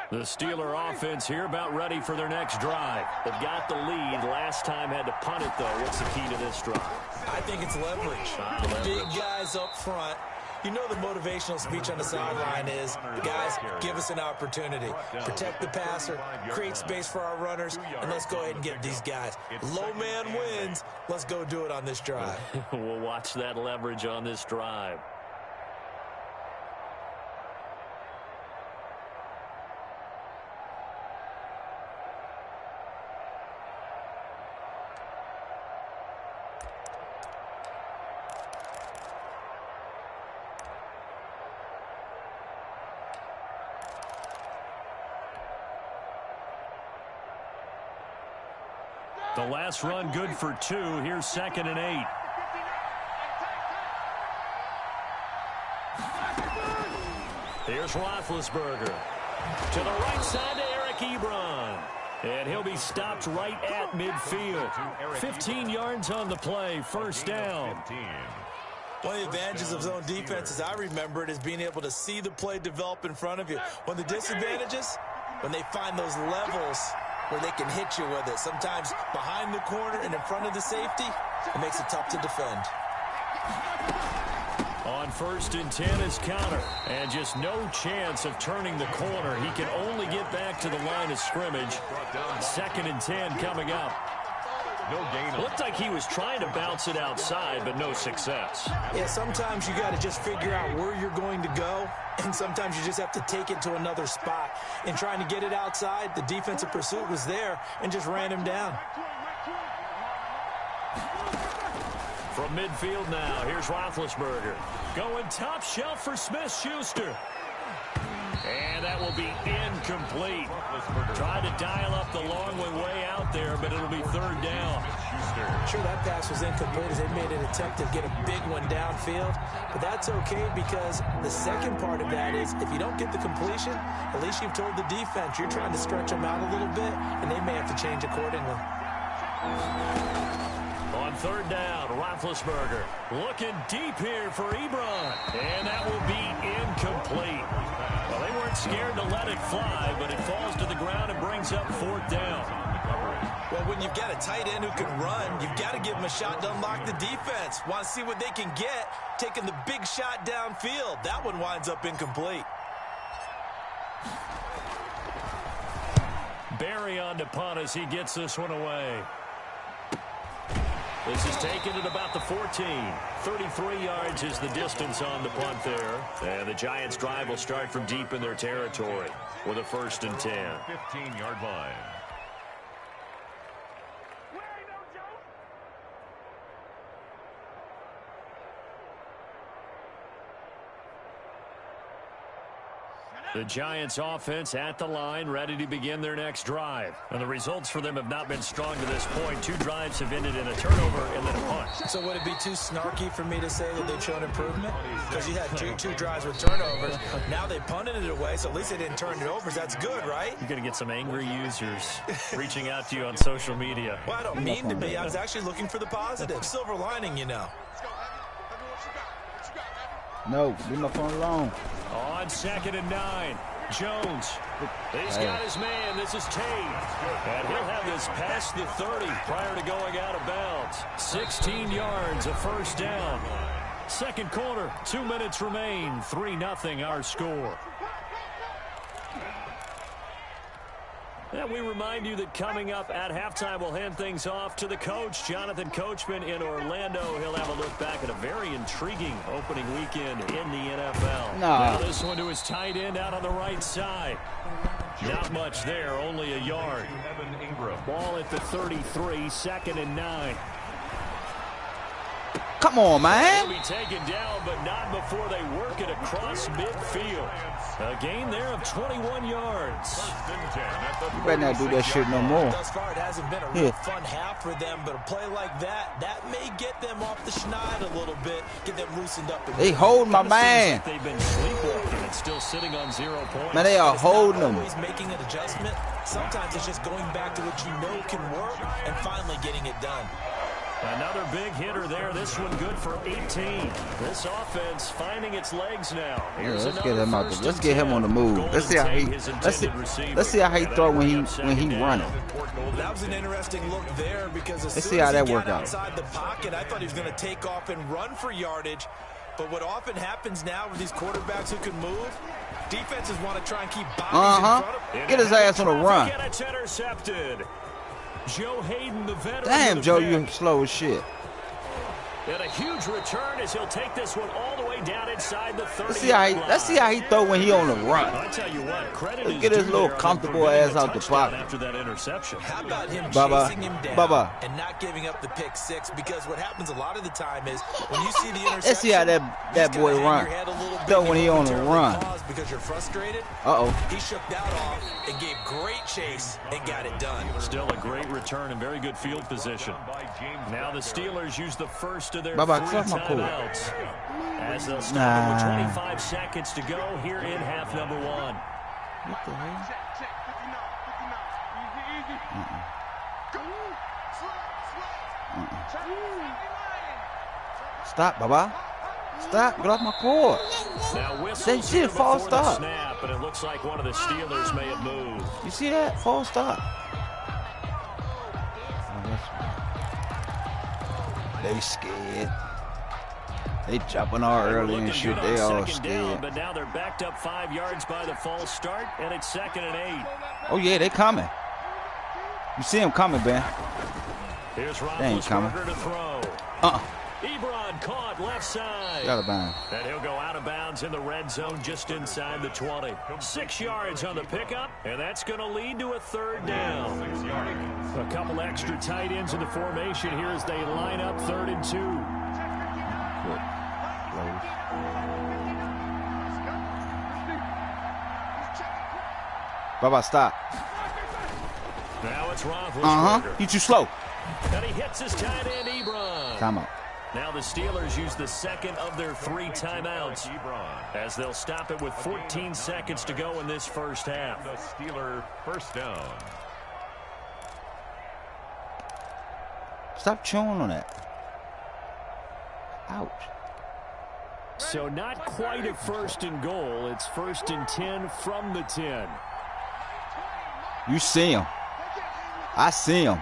The Steeler offense here about ready for their next drive. They've got the lead. Last time had to punt it, though. What's the key to this drive? I think it's leverage. Big guys up front. You know the motivational speech on the sideline is, guys, give us an opportunity. Protect the passer, create space for our runners, and let's go ahead and get these guys. Low man wins. Let's go do it on this drive. We'll watch that leverage on this drive. The last run good for 2. Here's 2nd and 8. Here's Roethlisberger. To the right side to Eric Ebron. And he'll be stopped right at midfield. 15 yards on the play. First down. One of the advantages of zone defense, as I remember it, is being able to see the play develop in front of you. One of the disadvantages, when they find those levels where they can hit you with it. Sometimes behind the corner and in front of the safety, it makes it tough to defend. On 1st and 10 is counter. And just no chance of turning the corner. He can only get back to the line of scrimmage. 2nd and 10 coming up. No gain. Looked like he was trying to bounce it outside, but no success. Yeah, sometimes you got to just figure out where you're going to go, and sometimes you just have to take it to another spot. In trying to get it outside, the defensive pursuit was there and just ran him down. From midfield now, here's Roethlisberger. Going top shelf for Smith-Schuster. And that will be incomplete. Tried to dial up the long way out there, but it'll be 3rd down. Sure, that pass was incomplete as they made an attempt to get a big one downfield. But that's okay because the second part of that is if you don't get the completion, at least you've told the defense you're trying to stretch them out a little bit, and they may have to change accordingly. On 3rd down, Roethlisberger looking deep here for Ebron. And that will be incomplete. Well, they weren't scared to let it fly, but it falls to the ground and brings up 4th down. Well, when you've got a tight end who can run, you've got to give him a shot to unlock the defense. Want to see what they can get, taking the big shot downfield. That one winds up incomplete. Barry on to punt as he gets this one away. This is taken at about the 14. 33 yards is the distance on the punt there. And the Giants' drive will start from deep in their territory with a 1st and 10. 15-yard line. The Giants offense at the line, ready to begin their next drive. And the results for them have not been strong to this point. 2 drives have ended in a turnover and then a punt. So would it be too snarky for me to say that they've shown improvement? Because you had two drives with turnovers. Now they punted it away, so at least they didn't turn it over. That's good, right? You're going to get some angry users reaching out to you on social media. Well, I don't mean to be. I was actually looking for the positive. Silver lining, you know. No, leave my phone alone. On 2nd and 9, Jones. He's got his man. This is Tate. And he'll have this past the 30 prior to going out of bounds. 16 yards, a 1st down. 2nd quarter, 2 minutes remain. 3-0 our score. And we remind you that coming up at halftime, we'll hand things off to the coach, Jonathan Coachman in Orlando. He'll have a look back at a very intriguing opening weekend in the NFL. Now this one to his tight end out on the right side. Not much there, only a yard. Ball at the 33, 2nd and 9. Come on, man. He'll be taken down, but not before they work it across midfield. A gain there of 21 yards. You better not do that shit no more. Thus far, it hasn't been a real fun half for them, but a play like that may get them off the schneid a little bit, get them loosened up. They hold my man. They've been sleepwalking and still sitting on 0 points. Man, they are holding them. Always making an adjustment. Sometimes it's just going back to what you know can work and finally getting it done. Another big hitter there. This one good for 18. This offense finding its legs now. Yeah, let's get him out there. Let's get him on the move. Let's see how he. Let's see how he throw when he running. That was an interesting look there because as let's soon see how as that he work got out. outside the pocket, I thought he was going to take off and run for yardage. But what often happens now with these quarterbacks who can move, defenses want to try and keep bodies in front of them. Get his ass on a run. And it's intercepted. Joe Hayden, the veteran. Damn, Joe, you slow as shit. And a huge return as he'll take this one all the way down inside the 30. Let's see how he throw when he on the run. I tell you what, credit Let's get his little comfortable ass out the pocket. After that interception. How about him chasing him down and not giving up the pick six? Because what happens a lot of the time is when you see the interception, let's see how that boy run. Throw when he on the run. Because you're frustrated. He shook that off and gave great chase and got it done. Still a great return and very good field position. Now the Steelers use the first of their Bye-bye, 3 timeouts. As they'll stop with 25 seconds to go here in half number 1. What the hell? Stop, Baba. Stop. Get off my court. That shit, false stop. Snap, but it looks like one of the Steelers may have moved. You see that? False stop. They scared. They jumping all early and shit. They all scared. But now they're backed up 5 yards by the false start, and it's 2nd and 8. Oh, yeah, they coming. You see them coming, Ben. Here's they ain't coming. to throw. Ebron caught left side. Out of bounds. And he'll go out of bounds in the red zone just inside the 20. 6 yards on the pickup, and that's going to lead to a 3rd down. A couple extra tight ends in the formation here as they line up 3rd and 2. Baba, stop. Now it's Roethlisberger. You too slow. And he hits his tight end, Ebron. Time out. Now the Steelers use the 2nd of their 3 timeouts as they'll stop it with 14 seconds to go in this first half. The Steeler first down. Stop chewing on that. Ouch. So not quite a 1st and goal. It's 1st and 10 from the 10. You see him. I see him.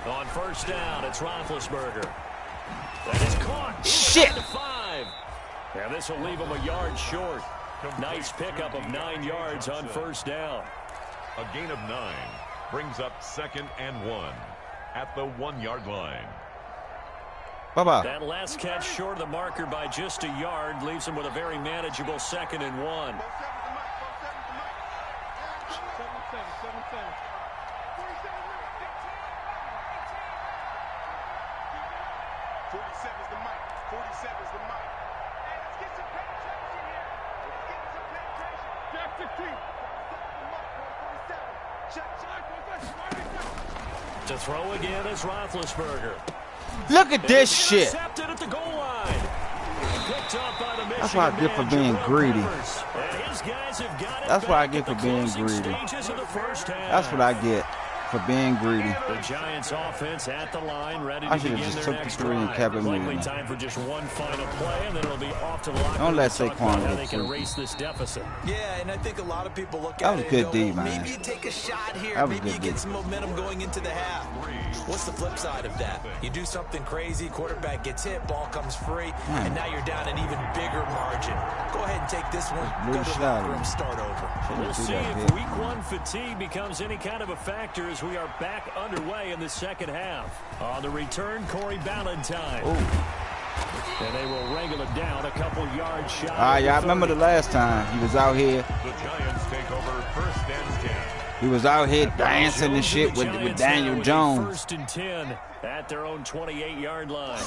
On 1st down, it's Roethlisberger. That is caught. Shit. 5. And this will leave him a yard short. Nice pickup of 9 yards on 1st down. A gain of 9 brings up 2nd and 1 at the 1-yard line. Bye-bye. That last catch short of the marker by just a yard leaves him with a very manageable 2nd and 1. To throw again is Roethlisberger. Look at this shit. At the goal line. That's what I get for being greedy. That's what I get for being greedy. That's what I get for being greedy. The Giants offense at the line, ready I to should have begin just their took the next 3 and drive. kept it moving. Likely time for just one final play, and then it'll be off to the locker room. Don't let to talk about Saquon how go they can through. erase this deficit. Yeah, and I think a lot of people look That at was it good and D, go, well, man. maybe you take a shot here. That was Maybe you good get D. some momentum going into the half. What's the flip side of that? You do something crazy, quarterback gets hit, ball comes free, and now you're down an even bigger margin. Go ahead and take this one, go to the locker room, start over. We'll see if week 1 fatigue becomes any kind of a factor as we are back underway in the second half. On the return, Corey Ballantyne. And they will wrangle it down a couple yards shy. Yeah, I remember the last time he was out here. The Giants take over 1st and 10. He was out here dancing and shit with Daniel Jones. 1st and 10 at their own 28-yard line.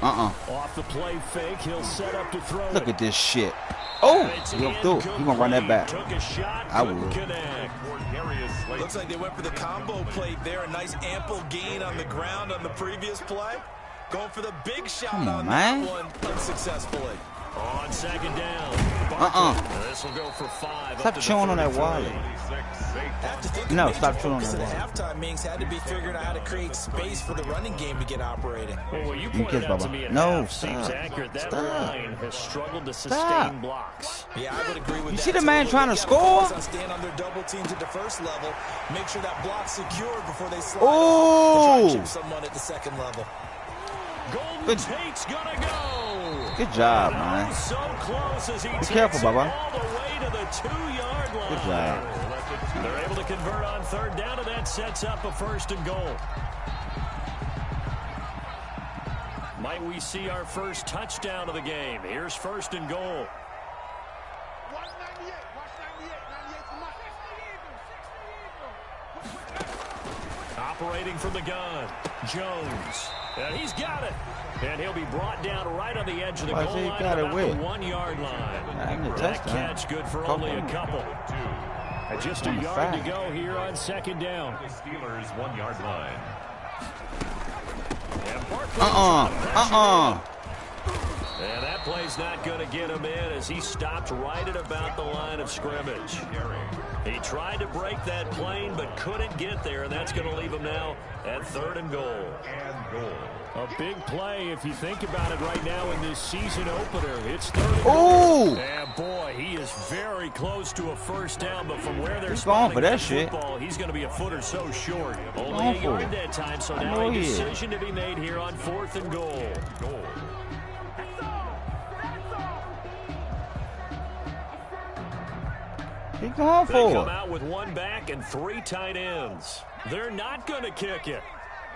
Off the play fake, he'll set up to throw. Look at this shit. Oh, he'll do it. He's gonna run that back. I will. Looks like they went for the combo plate there. A nice ample gain on the ground on the previous play. Going for the big shot on that one unsuccessfully. On second down. This will go for 5. Stop chewing on that wallet. No, stop chewing on that wallet. Halftime Minks had to be figuring out how to create space for the running game to get operating. Well, you pointed out to me at half seems accurate. That line has struggled to sustain blocks. Yeah, I would agree with that. You see the man trying to score? Stand on their double teams at the first level. Make sure that block's secure before they slide to try to chip someone at the second level. Golden Tate's gonna go. Good job, man. So close as he be careful, Bubba. all the way to the 2-yard line. Good job. They're able to convert on third down, and that sets up a 1st and goal. Might we see our first touchdown of the game? Here's 1st and goal. Operating from the gun, Jones. And he's got it. And he'll be brought down right on the edge of the goal line at about the 1-yard line. That catch good for only a couple. And just a yard to go here on second down. The Steelers' 1-yard line. And that play's not going to get him in as he stopped right at about the line of scrimmage. He tried to break that plane but couldn't get there, and that's going to leave him now at 3rd and goal. A big play if you think about it right now in this season opener. It's 3rd and goal. And boy, he is very close to a first down, but from where they're going for that football, he's going to be a foot or so short. Only a yard that time, so now a decision to be made here on 4th and goal. He's going for it. They come out with 1 back and 3 tight ends. They're not going to kick it.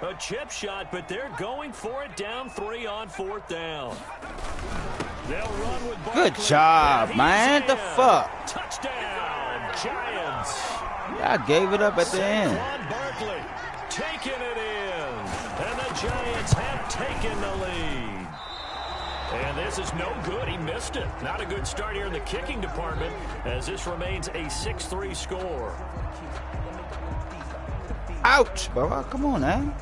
A chip shot, but they're going for it down 3 on 4th down. They'll run with Barkley. Good job, man. The fuck? Touchdown, Giants. I gave it up at the end. Barkley taking it in. And the Giants have taken the lead. And this is no good. He missed it. Not a good start here in the kicking department as this remains a 6-3 score. Ouch, bro. Come on now.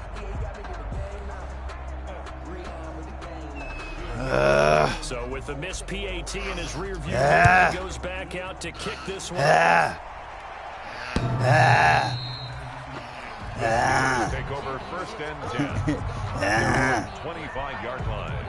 So with the missed PAT in his rear view, he goes back out to kick this one. Take over 1st and 10. 25-yard line.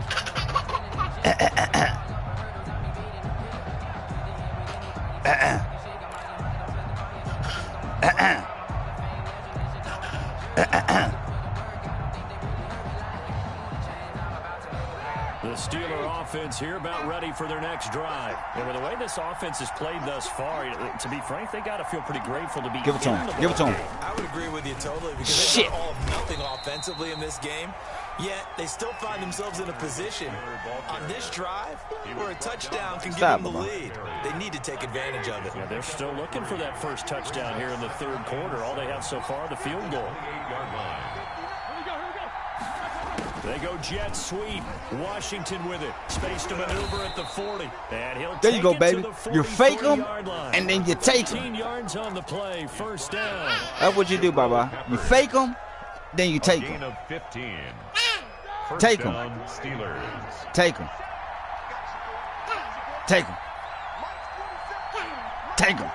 The Steeler offense here about ready for their next drive. And with the way this offense has played thus far, to be frank, they got to feel pretty grateful to be Give it to him. Give it to him. I would agree with you totally because they've done all of nothing offensively in this game. Yet they still find themselves in a position on this drive where a touchdown can give them the lead. They need to take advantage of it. Yeah, they're still looking for that first touchdown here in the 3rd quarter. All they have so far, the field goal. They go jet sweep. Washington with it. Space to maneuver at the 40. And he'll there you go, baby. You fake them, line. and then you take 15 them. yards on the play. 1st down. That's what you do, Baba. You fake them, then you take them. Of 15. Take them. Steelers. Take them. Take them. Take them.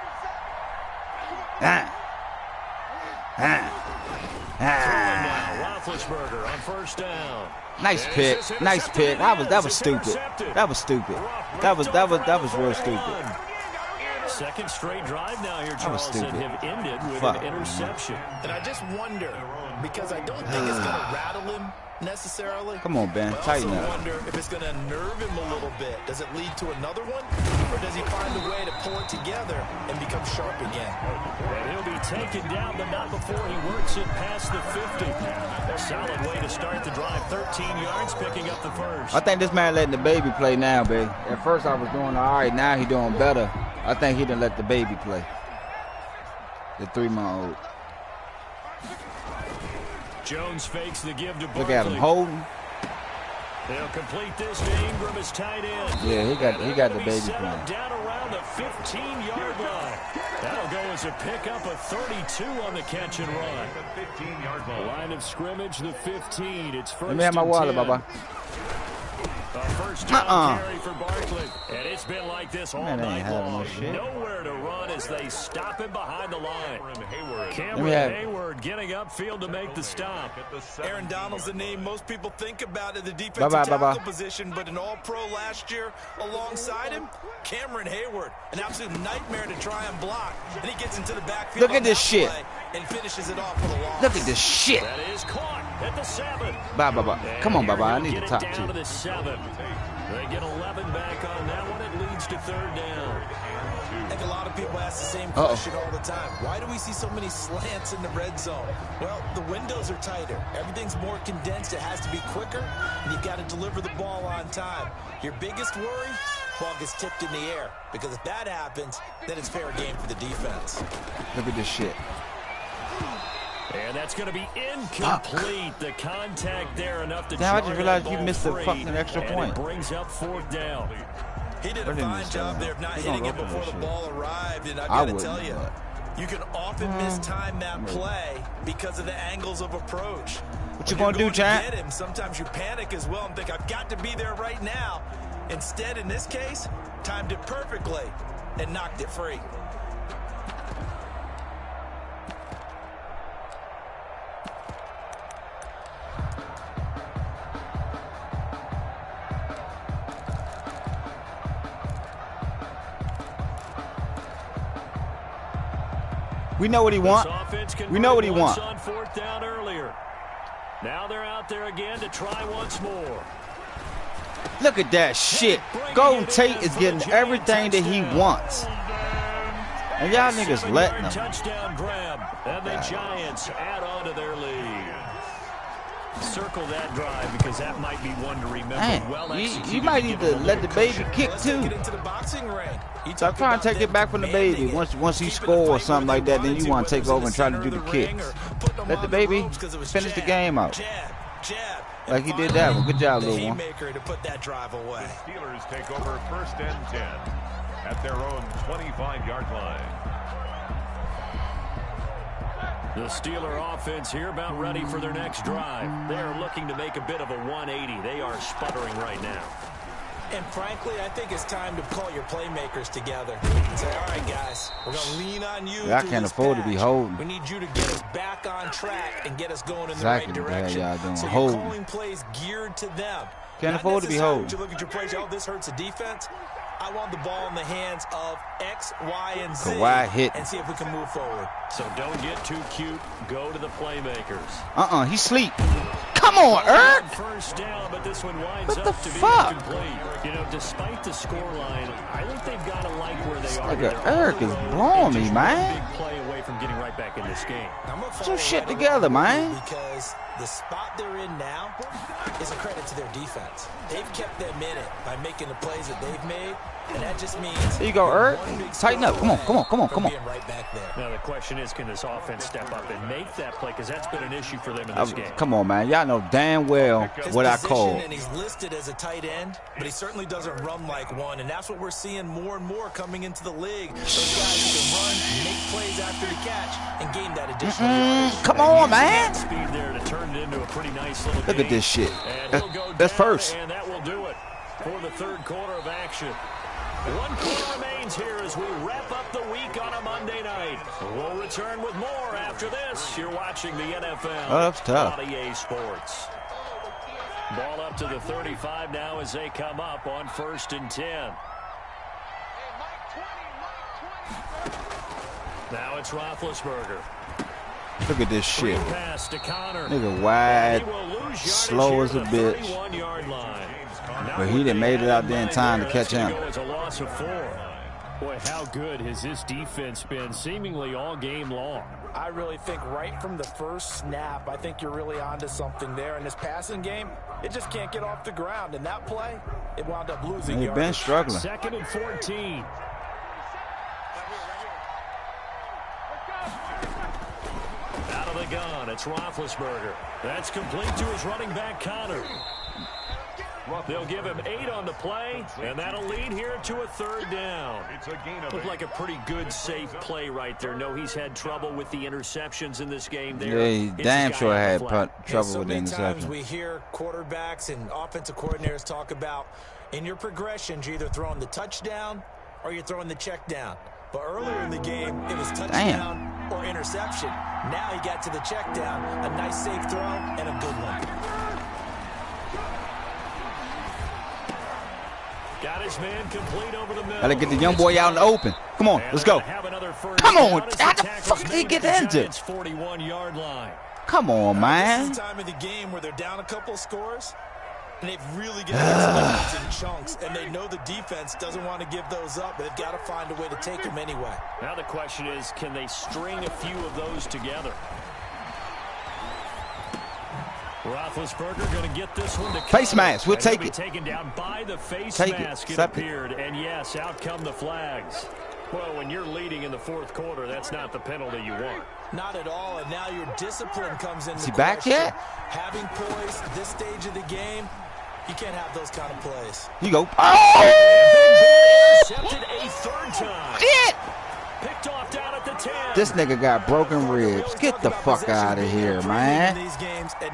Roethlisberger on 1st down. Nice pick. Nice pick. That was stupid. That was stupid. That was real stupid. 2nd straight drive now here, Charles, that have ended with an interception. And I just wonder, because I don't think it's going to rattle him necessarily. Come on, Ben. Tighten up. I wonder if it's going to nerve him a little bit. Does it lead to another one? Or does he find a way to pull it together and become sharp again? And he'll be taken down, but not before he works it past the 50. A solid way to start the drive. 13 yards, picking up the first. I think this man letting the baby play now, baby. At first I was doing all right. Now he's doing better. I think he didn't let the baby play. The 3-month-old. Jones fakes the give to Barkley. Look at him holding. They'll complete this to Ingram as tight end. Yeah, he got the baby playing. Down around the 15-yard line. That'll go as a pickup of 32 on the catch and run. 15-yard line. Line of scrimmage, the 15. It's 1st Let me have my wallet, Baba. A first down carry for Barkley. And it's been like this all night long. Nowhere to run as they stop him behind the line. Cameron Hayward getting upfield to make the stop. Aaron Donald's the name most people think about in the defensive tackle position, but an all-pro last year alongside him, Cameron Hayward, an absolute nightmare to try and block. And he gets into the backfield. Look at this shit. And finishes it off with a loss. Look at this shit. That is caught at the 7. Come on, Baba. I need the top 2. To the 7. They get 11 back on that one. It leads to 3rd down. I think a lot of people ask the same question all the time. Why do we see so many slants in the red zone? Well, the windows are tighter. Everything's more condensed. It has to be quicker, and you've got to deliver the ball on time. Your biggest worry? Ball gets tipped in the air, because if that happens, then it's fair game for the defense. Look at this shit. And that's going to be incomplete. The contact there enough to now I just realized you missed the fucking extra point. It brings up 4th down. He did a fine job there of not hitting it before the ball arrived, and I got to tell you, you can often mistime that play because of the angles of approach. What you going to do, Chad? Sometimes you panic as well and think, I've got to be there right now. Instead, in this case, timed it perfectly and knocked it free. We know what he wants. We know what he wants. On 4th down earlier. Now they're out there again to try once more. Look at that shit. Golden Tate is getting everything that he wants. And y'all niggas letting him. Touchdown grab. And the Giants add on to their lead. Circle that drive because that might be one to remember. Man, you might need to let the baby kick too. Stop trying to take it back from the baby. Once he scores or something like that, then you want to take over and try to do the kicks. Let the baby finish the game out. Like he did that one. Good job, little one. To put that drive away. The Steelers take over 1st and 10 at their own 25-yard line. The Steeler offense here about ready for their next drive. They are looking to make a bit of a 180. They are sputtering right now. And frankly, I think it's time to call your playmakers together. Say, all right, guys, we're going to lean on you. I can't afford to be holding. We need you to get us back on track and get us going in the right direction. So you're calling plays geared to them. Can't afford to be holding. You look at your plays, oh, this hurts the defense. I want the ball in the hands of X, Y, and Z. And see if we can move forward. So don't get too cute. Go to the playmakers. He sleep. Come on, Eric. First down, but this one winds what the up to fuck? be incomplete. You know, despite the scoreline, I think they've got to like where they are. Nigga, Eric is blowing me, man. Big play away from getting right back in this game. Get your shit together, man. Because the spot they're in now is a credit to their defense. They've kept them in it by making the plays that they've made, and that just means there you go, Eric. Tighten up. Come on. Right back there. Now the question is, can this offense step up and make that play? Because that's been an issue for them in this game. Come on, man. Y'all know damn well what I call. And he's listed as a tight end, but he certainly doesn't run like one, and that's what we're seeing more and more coming into the league. Those guys who can run, make plays after the catch, and gain that additional yardage. Come on, man. Speed there to turn it into a pretty nice little Look at this shit. That's first. And that will do it for the 3rd quarter of action. 1 quarter remains here as we wrap up the week on a Monday night. We'll return with more after this. You're watching the NFL that's tough. on EA Sports. Ball up to the 35 now as they come up on 1st and 10. Now it's Roethlisberger. Look at this shit. Pass to Connor. Nigga wide, slow as a bitch. But he done made it out there in time to catch him. It's a loss of 4. Boy, how good has this defense been seemingly all game long? I really think right from the first snap, I think you're really onto something there. In this passing game, it just can't get off the ground. And that play, it wound up losing. They've been struggling. 2nd and 14. Out of the gun, it's Roethlisberger. That's complete to his running back, Connor. They'll give him 8 on the play, and that'll lead here to a 3rd down. Looked like a pretty good, safe play right there. No, he's had trouble with the interceptions in this game. Yeah, he damn sure had trouble with the interceptions. Times interception. we hear quarterbacks and offensive coordinators talk about in your progressions, you're either throwing the touchdown or you're throwing the check down. But earlier in the game, it was touchdown or interception. Now he got to the check down, a nice safe throw, and a good one. Got his man complete over the middle. Gotta get the young boy out in the open. Come on, let's go. Come on, how the fuck did he get injured? 41-yard line. Come on, man. This is the time of the game where they're down a couple of scores, and they've really got to in chunks, and they know the defense doesn't want to give those up, but they've got to find a way to take them anyway. Now the question is, can they string a few of those together? Roethlisberger going to get this one to face mask. We'll take it. Taken down by the face mask. It appeared, and yes, out come the flags. Well, when you're leading in the 4th quarter, that's not the penalty you want. Not at all, and now your discipline comes into Is he back yet? Having poise at this stage of the game, you can't have those kind of plays. You go. Oh! Intercepted a 3rd time. Shit! Picked off down at the 10. This nigga got broken ribs. Get the fuck out of here, man.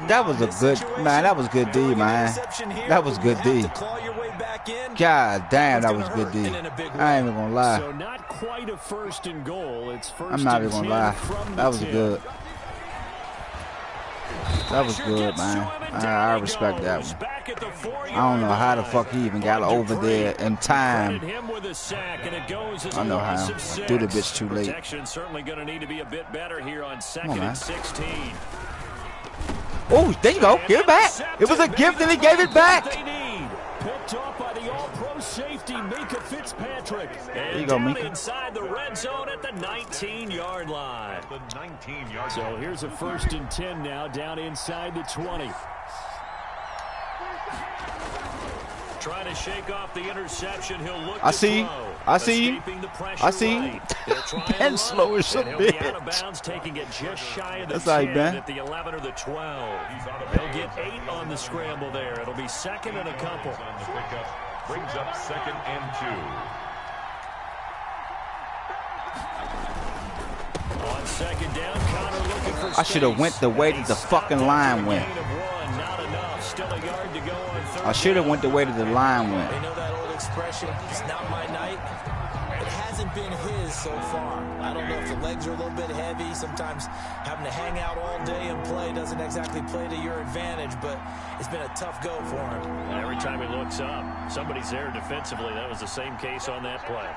That was a good, man, that was good D, man. That was good D. God damn, that was good D. I ain't even gonna lie. So not quite a 1st and goal. It's 1st I'm not even gonna lie. That was good. That was good, man. I respect that one. I don't know how the fuck he even got over there in time. I know how. Do the bitch too late. Certainly going to need to be a bit better here on 2nd and 16. Oh, there you go. Give it back. It was a gift and he gave it back. Picked off by the all-pro safety, Mika Fitzpatrick. There you go, Mika. Inside the red zone at the 19-yard line. So here's a 1st and 10 now, down inside the 20. Trying to shake off the interception. He'll look I see you. I see you. I see you. Ben slow as a bitch. Taking it just shy of the That's how he 10 been. at the 11 or the 12. They'll get 8 on the scramble there. It'll be 2nd and a couple. Brings up 2nd and 2. On 2nd down, Connor looking for I should have went the way that the fucking line went. I should have went the way that the line went. You know that old expression, it's not my night? It hasn't been his so far. I don't know if the legs are a little bit heavy. Sometimes having to hang out all day and play doesn't exactly play to your advantage, but it's been a tough go for him. And every time he looks up, somebody's there defensively. That was the same case on that play.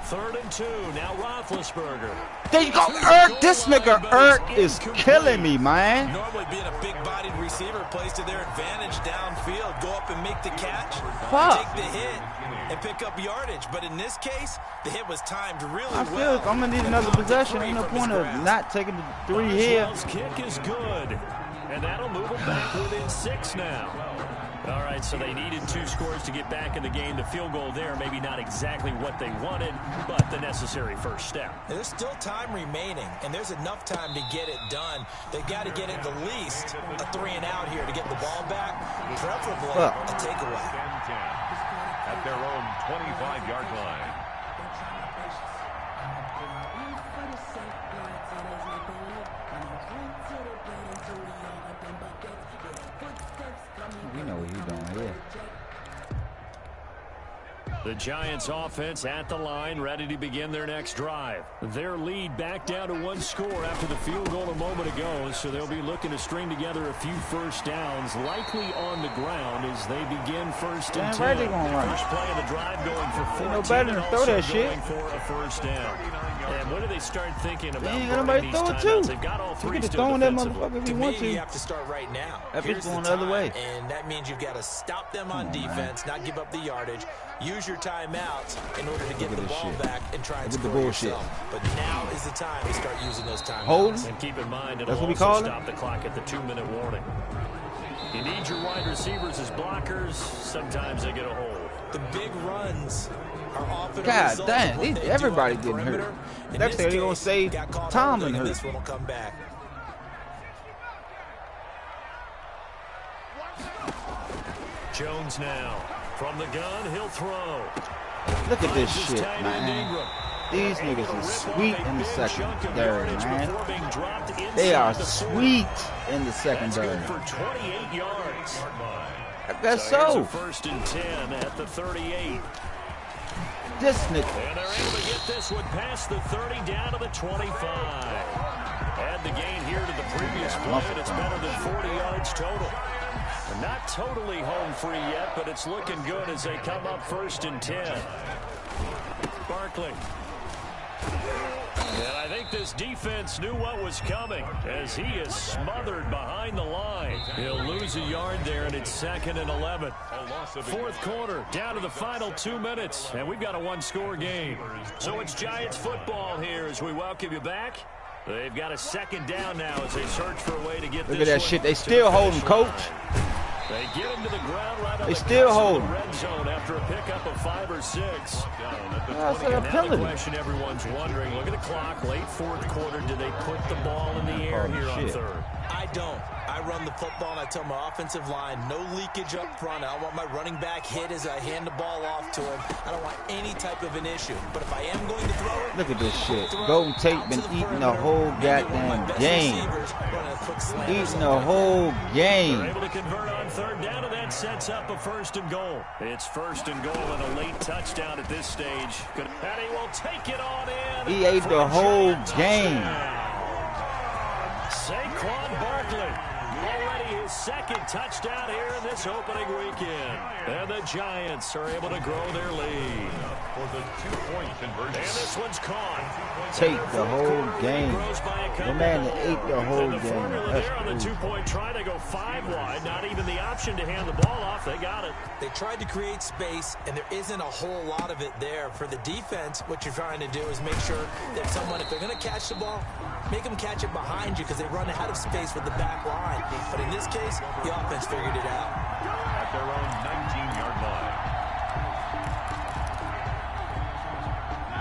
3rd and 2. Now Roethlisberger. There you go, Ert. This nigga Ert is killing me, man. Normally being a big-bodied receiver plays to their advantage downfield. Go up and make the catch, take the hit, and pick up yardage. But in this case, the hit was timed really well. I feel like I'm going to need another possession. Ain't no point of not taking the 3 here. Boswell's kick is good. And that'll move them back within 6 now. All right, so they needed 2 scores to get back in the game. The field goal there, maybe not exactly what they wanted, but the necessary first step. There's still time remaining, and there's enough time to get it done. They've got to get at the least a 3 and out here to get the ball back, preferably a takeaway. At their own 25-yard line. You know what he's doing here. The Giants offense at the line, ready to begin their next drive. Their lead back down to 1 score after the field goal a moment ago, so they'll be looking to string together a few first downs, likely on the ground as they begin 1st and 10. Right, First play of the drive going for 14 no better than throw that shit. Going for a first down. And what do they start thinking about? Ain't got nobody throw it too. They've got all 3 you could still have thrown that defensively. motherfucker if you want to. You have to start right now. That Here's bitch going the the other way. And that means you've got to stop them on defense, not give up the yardage. Use your timeouts in order to get the ball back and try and score yourself. But now is the time to start using those timeouts. Hold. And keep in mind, That's it'll what we also call it? stop the clock at the 2-minute warning. You need your wide receivers as blockers. Sometimes they get a hold. The big runs are often God damn, everybody getting hurt. Next thing they're going to say Tomlin hurt. This one will come back. Jones now. From the gun, he'll throw. Look at this shit, man. These niggas are sweet in the secondary, man. They are sweet in the secondary. For 28 yards. I guess so. First and 10 at the 38. This nigga. And they're able to get this one past the 30 down to the 25. Add the gain here to the previous play, and it's better than 40 yards total. They're not totally home free yet, but it's looking good as they come up first and 10. Barkley. And I think this defense knew what was coming as he is smothered behind the line. He'll lose a yard there, and it's 2nd and 11. Fourth quarter, down to the final 2 minutes, and we've got a one-score game. So it's Giants football here as we welcome you back. They've got a second down now as they search for a way to get this. Look at that shit. They still holding, coach. They get him to the ground right on they still hold. The red zone after a pickup of 5 or 6. That's a penalty. The question everyone's wondering, look at the clock, late fourth quarter, do they put the ball in the air here on third? I don't. I run the football and I tell my offensive line, no leakage up front. I don't want my running back hit as I hand the ball off to him. I don't want any type of an issue. But if I am going to throw it, look at this shit. Golden Tate been eating the whole goddamn game. Eating the whole game. They're able to convert on third down, and that sets up a first and goal. It's first and goal and a late touchdown at this stage. And he will take it on in. He ate the whole game. Saquon Barkley. Already his second touchdown here in this opening weekend. And the Giants are able to grow their lead. For the 2-point conversion. And this one's caught. Take the whole game. The man that ate the whole game. That's there on the 2-point try to go 5 wide. Not even the option to hand the ball off. They got it. They tried to create space, and there isn't a whole lot of it there. For the defense, what you're trying to do is make sure that someone, if they're going to catch the ball, make them catch it behind you because they run out of space with the back line. But in this case, the offense figured it out. At their own 19-yard line.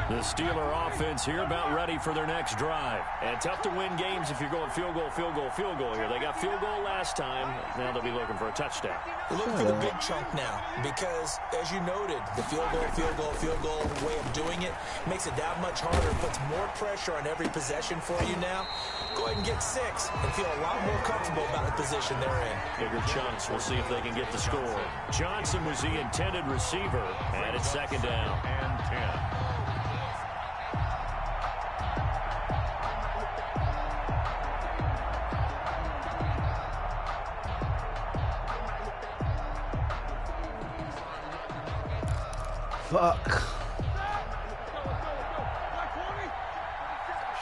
The Steeler offense here about ready for their next drive. And tough to win games if you're going field goal, field goal, field goal here. They got field goal last time. Now they'll be looking for a touchdown. They're looking for the big chunk now because, as you noted, the field goal way of doing it makes it that much harder, puts more pressure on every possession for you now. Go ahead and get 6 and feel a lot more comfortable about the position they're in. Bigger chunks. We'll see if they can get the score. Johnson was the intended receiver, and it's 2nd down. And 10. Fuck.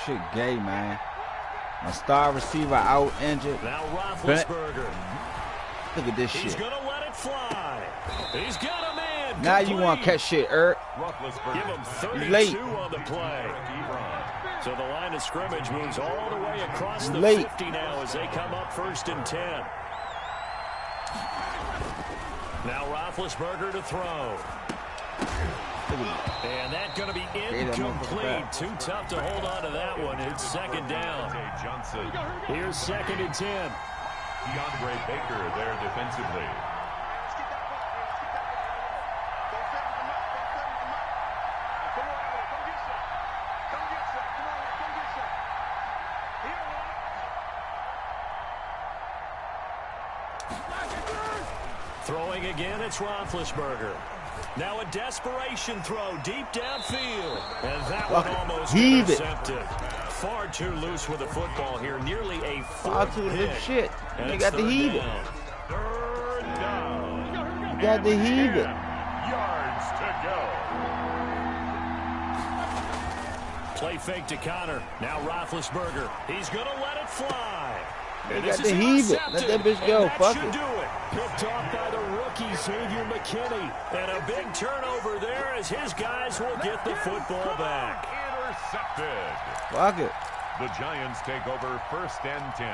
Shit gay, man. A star receiver out injured. Now Roethlisberger. Look at this shit. He's gonna let it fly. He's got a man. Now you want to catch shit, Give him 32 on the play. So the line of scrimmage moves all the way across the 50 now as they come up first and 10. Now Roethlisberger to throw. And that's going to be incomplete. Too tough to hold on to that one. It's 2nd down. Here's 2nd and 10. DeAndre Baker there defensively. Throwing again, it's Roethlisberger. Now a desperation throw deep downfield. And that one almost intercepted. Far too loose with the football here. Nearly a far too loose shit. And you got to heave it. Third down. You got to heave it. Yards to go. Play fake to Connor. Now Roethlisberger. He's going to let it fly. You got to heave it. Let that bitch go. Fuck it. Do it. Picked off by the rookie, Xavier McKinney. And a big turnover there as his guys will get the football back. Intercepted. Fuck it. The Giants take over 1st and 10.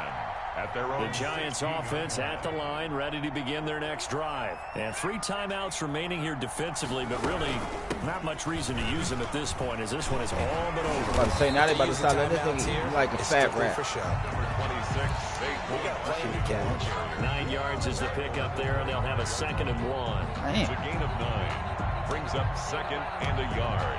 At their own the Giants offense at the line, ready to begin their next drive. And 3 timeouts remaining here defensively, but really not much reason to use them at this point, as this one is all but over. I'm about to say, now they about to start letting this thing like a fat rat. Number 26, We got to play the catch. 9 yards is the pickup there, and they'll have a 2nd and 1. It's a gain of 9. Brings up 2nd and a yard.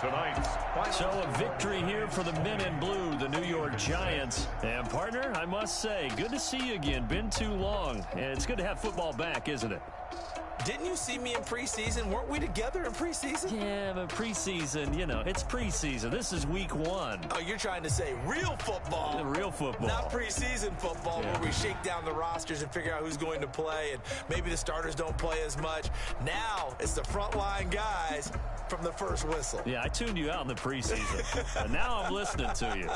Tonight's So a victory here for the men in blue, the New York Giants. And partner, I must say, good to see you again. Been too long. And it's good to have football back, isn't it? Didn't you see me in preseason? Weren't we together in preseason? Yeah, but preseason, you know, it's preseason. This is week 1. Oh, you're trying to say real football. Real football. Not preseason football where we shake down the rosters and figure out who's going to play, and maybe the starters don't play as much. Now it's the frontline guys from the first whistle. Yeah, I tuned you out in the preseason. And now I'm listening to you.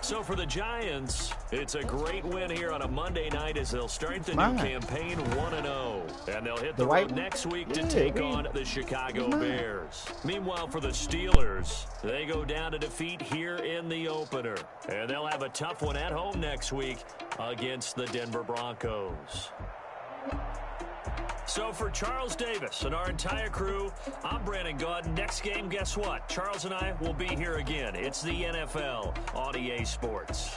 So for the Giants, it's a great win here on a Monday night as they'll start the new campaign 1-0. And they'll hit the road next week to take on the Chicago Bears. Meanwhile, for the Steelers, they go down to defeat here in the opener. And they'll have a tough one at home next week against the Denver Broncos. So for Charles Davis and our entire crew, I'm Brandon Gaudin. Next game, guess what? Charles and I will be here again. It's the NFL on EA Sports.